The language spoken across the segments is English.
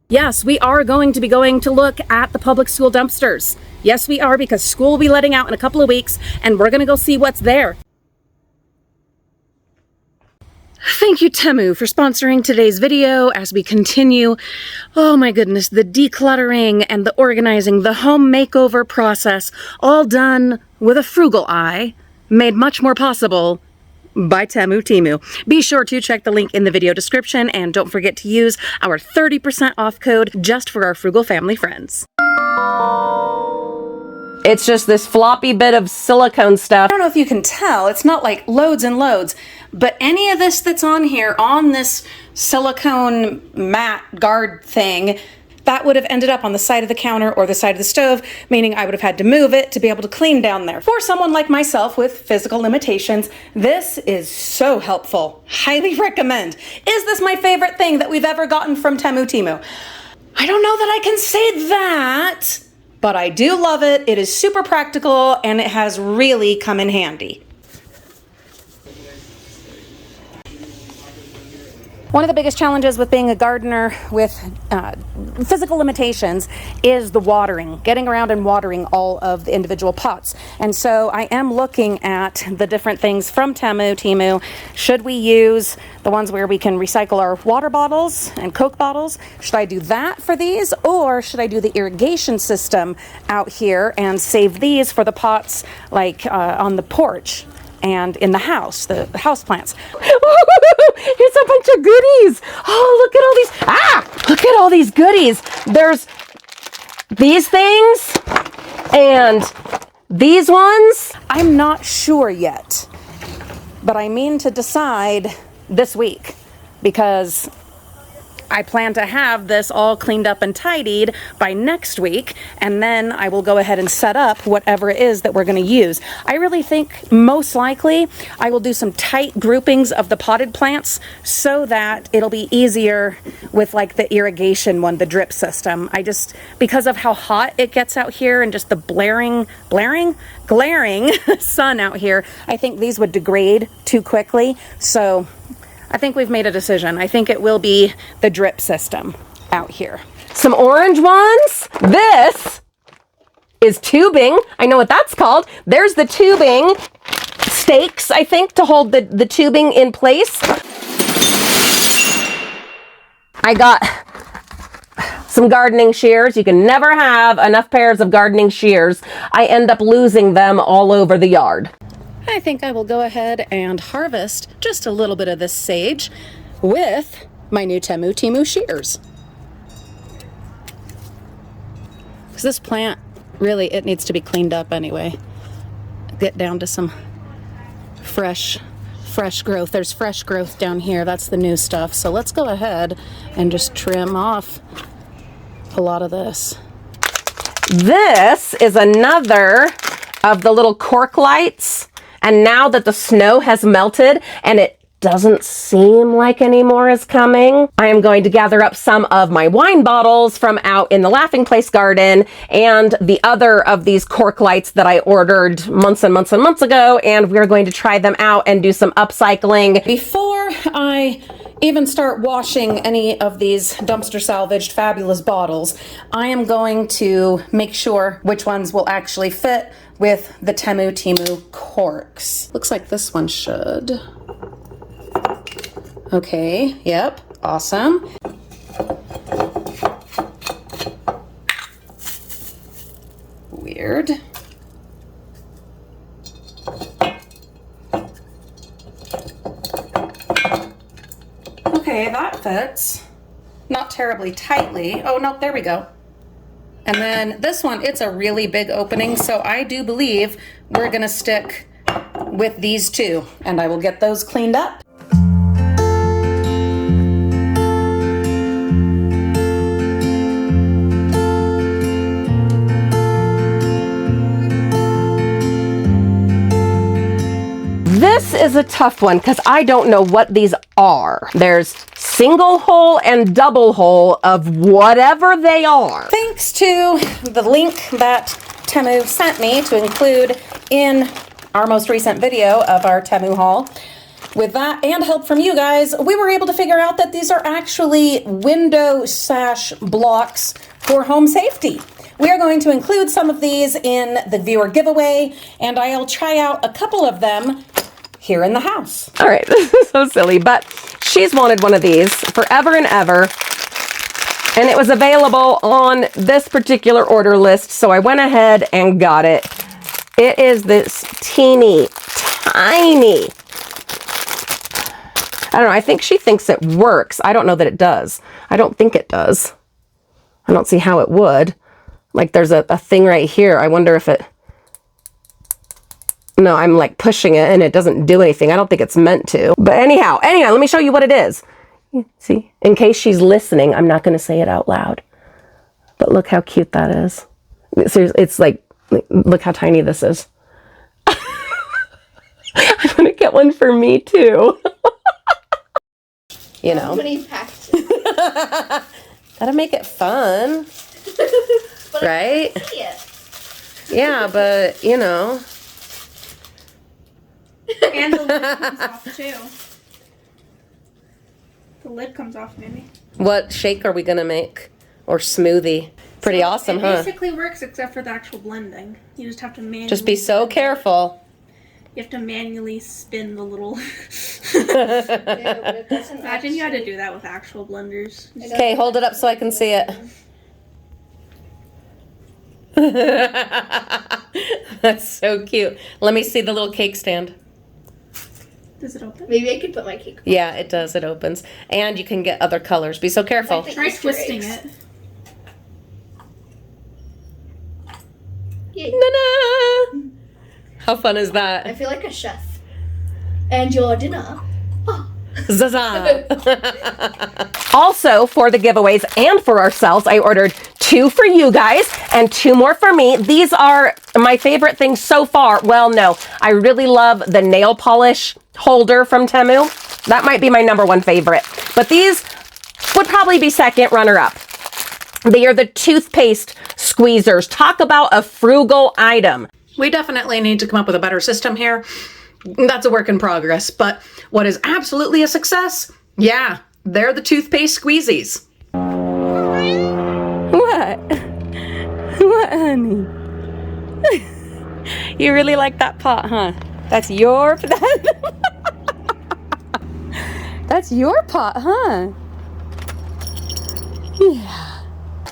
Yes, we are going to look at the public school dumpsters. Yes, we are, because school will be letting out in a couple of weeks, and we're going to go see what's there. Thank you, Temu, for sponsoring today's video as we continue, oh my goodness, the decluttering and the organizing, the home makeover process, all done with a frugal eye, made much more possible by Temu. Be sure to check the link in the video description, and don't forget to use our 30% off code just for our Frugal Family friends. It's just this floppy bit of silicone stuff. I don't know if you can tell, it's not like loads and loads, but any of this that's on here, on this silicone mat guard thing, that would have ended up on the side of the counter or the side of the stove, meaning I would have had to move it to be able to clean down there. For someone like myself with physical limitations, this is so helpful. Highly recommend. Is this my favorite thing that we've ever gotten from Temu? I don't know that I can say that, but I do love it. It is super practical, and it has really come in handy. One of the biggest challenges with being a gardener with physical limitations is the watering, getting around and watering all of the individual pots. And so I am looking at the different things from Temu. Should we use the ones where we can recycle our water bottles and Coke bottles? Should I do that for these, or should I do the irrigation system out here and save these for the pots like on the porch and in the house, the house plants? Here's a bunch of goodies. Oh, look at all these. Look at all these goodies. There's these things and these ones. I'm not sure yet, but I mean to decide this week, because I plan to have this all cleaned up and tidied by next week, and then I will go ahead and set up whatever it is that we're going to use. I really think most likely I will do some tight groupings of the potted plants so that it'll be easier with like the irrigation one, the drip system. Because of how hot it gets out here and just the glaring sun out here, I think these would degrade too quickly. So I think we've made a decision. I think it will be the drip system out here. Some orange ones. This is tubing. I know what that's called. There's the tubing stakes, I think, to hold the tubing in place. I got some gardening shears. You can never have enough pairs of gardening shears. I end up losing them all over the yard. I think I will go ahead and harvest just a little bit of this sage with my new Temu shears. Because this plant, really, it needs to be cleaned up anyway. Get down to some fresh growth. There's fresh growth down here. That's the new stuff. So let's go ahead and just trim off a lot of this. This is another of the little cork lights. And now that the snow has melted and it doesn't seem like any more is coming, I am going to gather up some of my wine bottles from out in the Laughing Place garden and the other of these cork lights that I ordered months and months and months ago, and we're going to try them out and do some upcycling. Before I even start washing any of these dumpster salvaged fabulous bottles, I am going to make sure which ones will actually fit with the Temu corks. Looks like this one should. Okay, yep, awesome. Weird. Okay, that fits. Not terribly tightly. Oh, no, there we go. And then this one, it's a really big opening, so I do believe we're gonna stick with these two, and I will get those cleaned up. This is a tough one because I don't know what these are. There's single hole and double hole of whatever they are. Thanks to the link that Temu sent me to include in our most recent video of our Temu haul, with that and help from you guys, we were able to figure out that these are actually window sash blocks for home safety. We are going to include some of these in the viewer giveaway, and I'll try out a couple of them here in the house. All right, this is so silly, but she's wanted one of these forever and ever, and it was available on this particular order list, so I went ahead and got it. It is this teeny, tiny, I don't know, I think she thinks it works. I don't know that it does. I don't think it does. I don't see how it would. Like there's a thing right here. I wonder if it... No, I'm like pushing it and it doesn't do anything. I don't think it's meant to. But anyhow, let me show you what it is. See, in case she's listening, I'm not going to say it out loud. But look how cute that is. Seriously, it's like, look how tiny this is. I'm going to get one for me too. You know. Many packs. Gotta make it fun. Right? Yeah, but you know. And the lid comes off too. The lid comes off, maybe. What shake are we gonna make? Or smoothie? Pretty awesome, huh? It basically works except for the actual blending. You just have to manually... Just be so careful. You have to manually spin the little... Yeah, but it doesn't Imagine you had to do that with actual blenders. Okay, hold it up so I can see it. That's so cute. Let me see the little cake stand. Does it open? Maybe I could put my cake. Yeah, it does. It opens. And you can get other colors. Be so careful. Like Try Easter twisting eggs. it. Yay. Na-na! How fun is I that? feel like a chef. And your dinner. Oh. Zaza! Also, for the giveaways and for ourselves, I ordered 2 for you guys and 2 more for me. These are my favorite things so far. Well, no, I really love the nail polish holder from Temu. That might be my #1 favorite. But these would probably be second runner-up. They are the Toothpaste Squeezers. Talk about a frugal item. We definitely need to come up with a better system here. That's a work in progress, but what is absolutely a success? Yeah, they're the Toothpaste Squeezies. What? What, honey? You really like that pot, huh? That's your... That's your pot, huh? Yeah.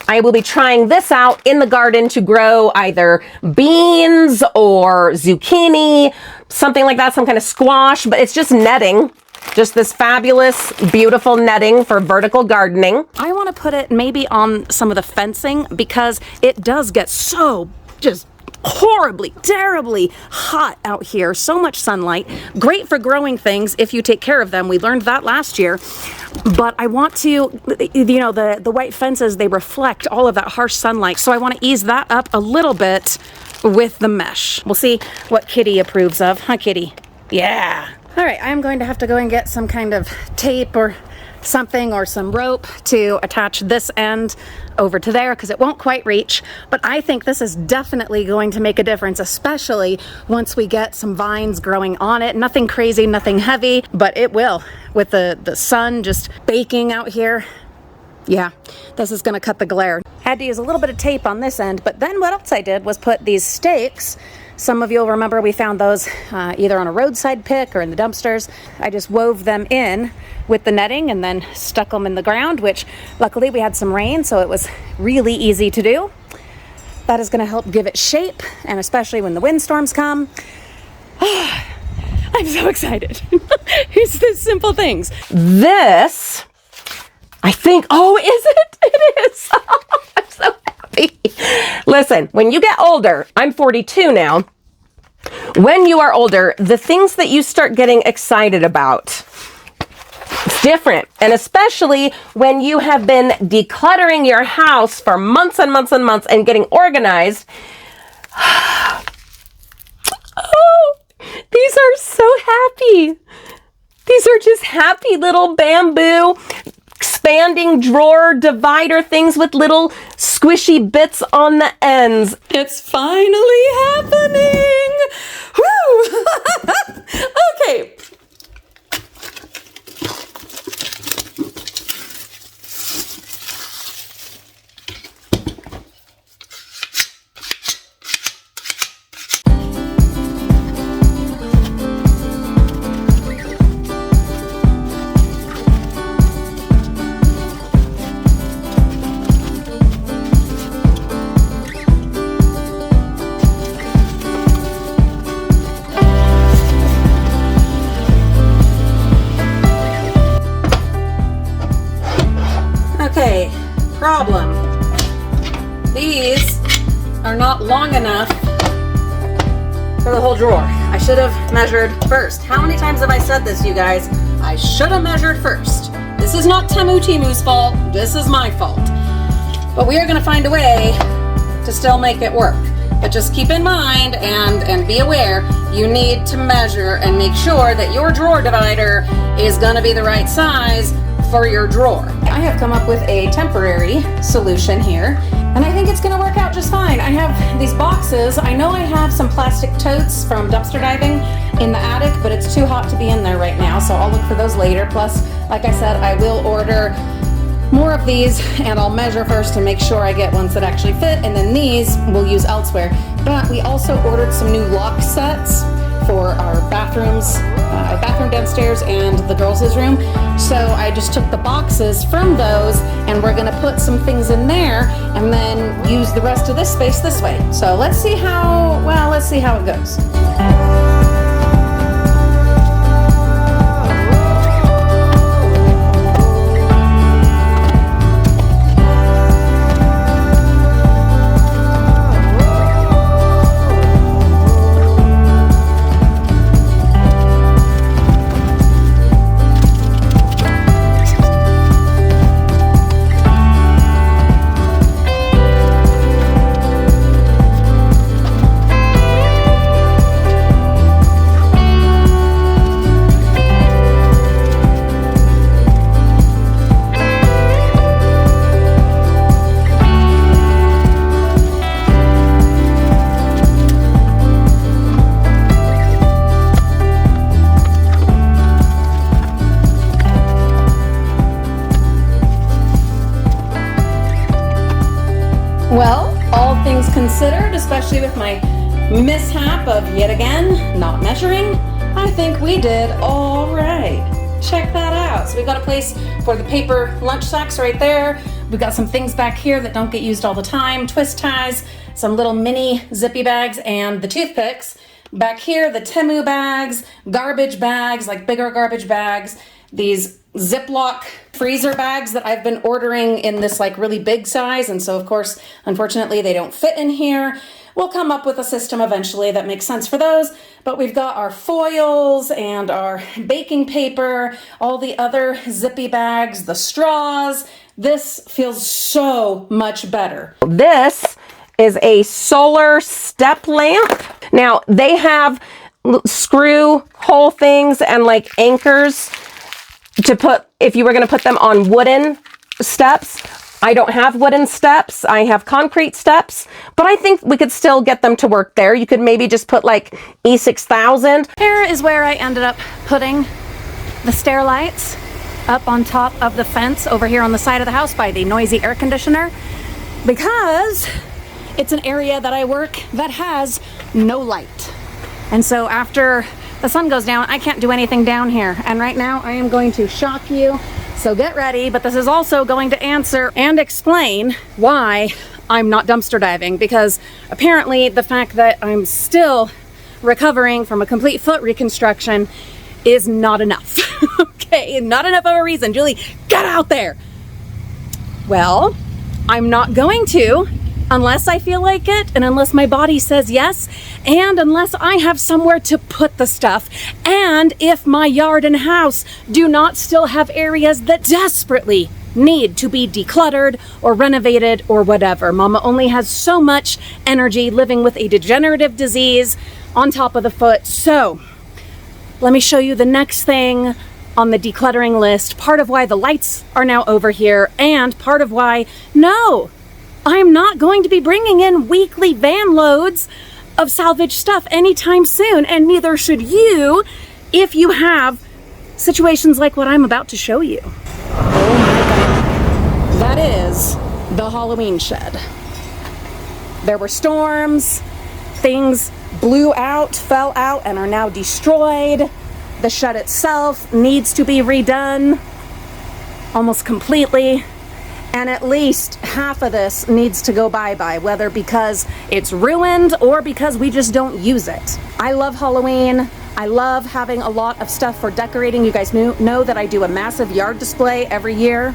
I will be trying this out in the garden to grow either beans or zucchini, something like that, some kind of squash, but it's just netting. Just this fabulous, beautiful netting for vertical gardening. I want to put it maybe on some of the fencing because it does get so just horribly, terribly hot out here. So much sunlight. Great for growing things if you take care of them. We learned that last year. But I want to, you know, the white fences, they reflect all of that harsh sunlight. So I want to ease that up a little bit with the mesh. We'll see what Kitty approves of. Huh, Kitty? Yeah. All right, I'm going to have to go and get some kind of tape or something or some rope to attach this end over to there because it won't quite reach. But I think this is definitely going to make a difference, especially once we get some vines growing on it. Nothing crazy, nothing heavy, but it will. With the sun just baking out here. Yeah, this is gonna cut the glare. Had to use a little bit of tape on this end, but then what else I did was put these stakes. Some of you'll remember we found those either on a roadside pick or in the dumpsters. I just wove them in with the netting and then stuck them in the ground, which luckily we had some rain, so it was really easy to do. That is gonna help give it shape, and especially when the windstorms come. I'm so excited. It's the simple things. This, I think, oh, is it? It is. I'm so happy. Listen, when you get older, I'm 42 now. When you are older, the things that you start getting excited about, it's different. And especially when you have been decluttering your house for months and months and months and getting organized. Oh, these are so happy. These are just happy little bamboo expanding drawer divider things with little squishy bits on the ends. It's finally happening! Woo! Okay. problem. These are not long enough for the whole drawer. I should have measured first. How many times have I said this, you guys? I should have measured first. This is not Temu's fault. This is my fault. But we are going to find a way to still make it work. But just keep in mind and be aware, you need to measure and make sure that your drawer divider is going to be the right size for your drawer. I have come up with a temporary solution here, and I think it's going to work out just fine. I have these boxes. I know I have some plastic totes from dumpster diving in the attic, but it's too hot to be in there right now, so I'll look for those later. Plus, like I said, I will order more of these, and I'll measure first to make sure I get ones that actually fit, and then these we'll use elsewhere. But we also ordered some new lock sets for our bathrooms, bathroom downstairs and the girls' room. So I just took the boxes from those, and we're gonna put some things in there and then use the rest of this space this way. So let's see how it goes. Well, all things considered, especially with my mishap of yet again not measuring, I think we did all right. Check that out. So we've got a place for the paper lunch sacks right there. We've got some things back here that don't get used all the time, twist ties, some little mini zippy bags, and the toothpicks. Back here, the Temu bags, garbage bags, like bigger garbage bags, these Ziploc freezer bags that I've been ordering in this like really big size, and so of course, unfortunately, they don't fit in here. We'll come up with a system eventually that makes sense for those, but we've got our foils and our baking paper, all the other zippy bags, the straws. This feels so much better. This is a solar step lamp. Now, they have screw hole things and like anchors to put, if you were going to put them on wooden steps. I don't have wooden steps. I have concrete steps, but I think we could still get them to work there. You could maybe just put like E6000. Here is where I ended up putting the stair lights up on top of the fence over here on the side of the house by the noisy air conditioner, because it's an area that I work that has no light. And so after the sun goes down, I can't do anything down here. And right now I am going to shock you, so get ready. But this is also going to answer and explain why I'm not dumpster diving, because apparently the fact that I'm still recovering from a complete foot reconstruction is not enough. Okay, not enough of a reason. Julie, get out there. Well, I'm not going to, unless I feel like it, and unless my body says yes, and unless I have somewhere to put the stuff, and if my yard and house do not still have areas that desperately need to be decluttered or renovated or whatever. Mama only has so much energy living with a degenerative disease on top of the foot. So let me show you the next thing on the decluttering list, part of why the lights are now over here, and part of why, no, I'm not going to be bringing in weekly van loads of salvage stuff anytime soon, and neither should you if you have situations like what I'm about to show you. Oh my God. That is the Halloween shed. There were storms, things blew out, fell out, and are now destroyed. The shed itself needs to be redone almost completely. And at least half of this needs to go bye-bye, whether because it's ruined or because we just don't use it. I love Halloween. I love having a lot of stuff for decorating. You guys know that I do a massive yard display every year.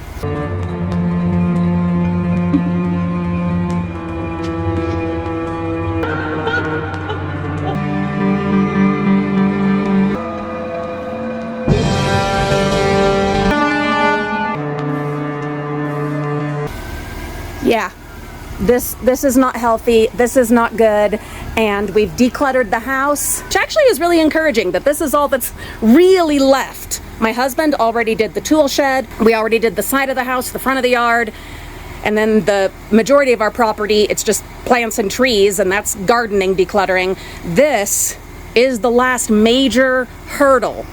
this is not healthy, this is not good, and we've decluttered the house, which actually is really encouraging that this is all that's really left. My husband already did the tool shed, we already did the side of the house, the front of the yard, and then the majority of our property, it's just plants and trees, and that's gardening decluttering. This is the last major hurdle.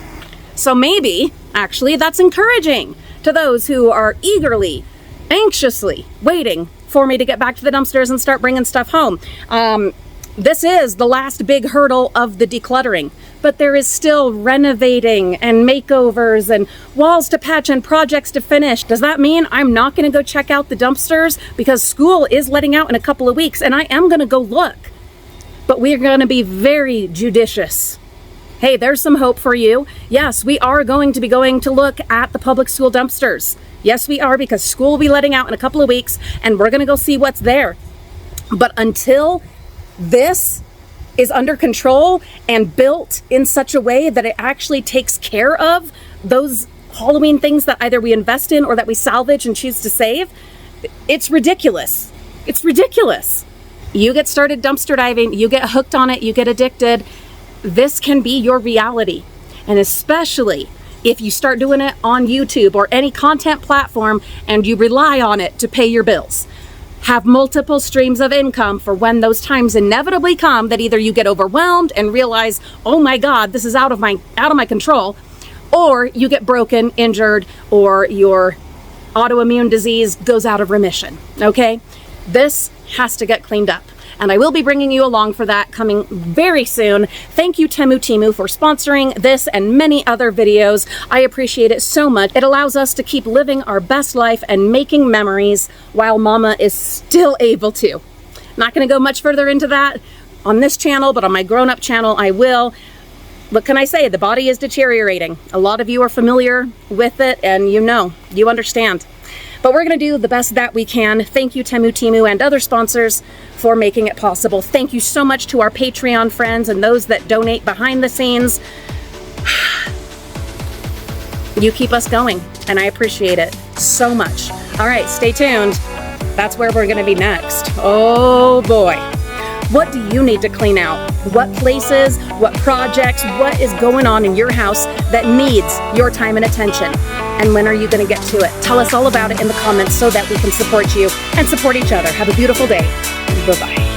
So maybe, actually, that's encouraging to those who are eagerly, anxiously waiting for me to get back to the dumpsters and start bringing stuff home. This is the last big hurdle of the decluttering, but there is still renovating and makeovers and walls to patch and projects to finish. Does that mean I'm not going to go check out the dumpsters because school is letting out in a couple of weeks and I am going to go look? But we are going to be very judicious. Hey, there's some hope for you. Yes, we are going to be going to look at the public school dumpsters. Yes, we are, because school will be letting out in a couple of weeks and we're going to go see what's there. But until this is under control and built in such a way that it actually takes care of those Halloween things that either we invest in or that we salvage and choose to save, it's ridiculous. It's ridiculous. You get started dumpster diving, you get hooked on it, you get addicted. This can be your reality. And especially if you start doing it on YouTube or any content platform and you rely on it to pay your bills. Have multiple streams of income for when those times inevitably come that either you get overwhelmed and realize, oh my God, this is out of my control, or you get broken, injured, or your autoimmune disease goes out of remission, okay? This has to get cleaned up. And I will be bringing you along for that coming very soon. Thank you, Temu for sponsoring this and many other videos. I appreciate it so much. It allows us to keep living our best life and making memories while Mama is still able to. Not going to go much further into that on this channel, but on my grown-up channel, I will. What can I say? The body is deteriorating. A lot of you are familiar with it, and you understand. But we're going to do the best that we can. Thank you, Temu and other sponsors for making it possible. Thank you so much to our Patreon friends and those that donate behind the scenes. You keep us going, and I appreciate it so much. All right, stay tuned. That's where we're going to be next. Oh boy. What do you need to clean out? What places, what projects, what is going on in your house that needs your time and attention? And when are you going to get to it? Tell us all about it in the comments so that we can support you and support each other. Have a beautiful day. Bye-bye.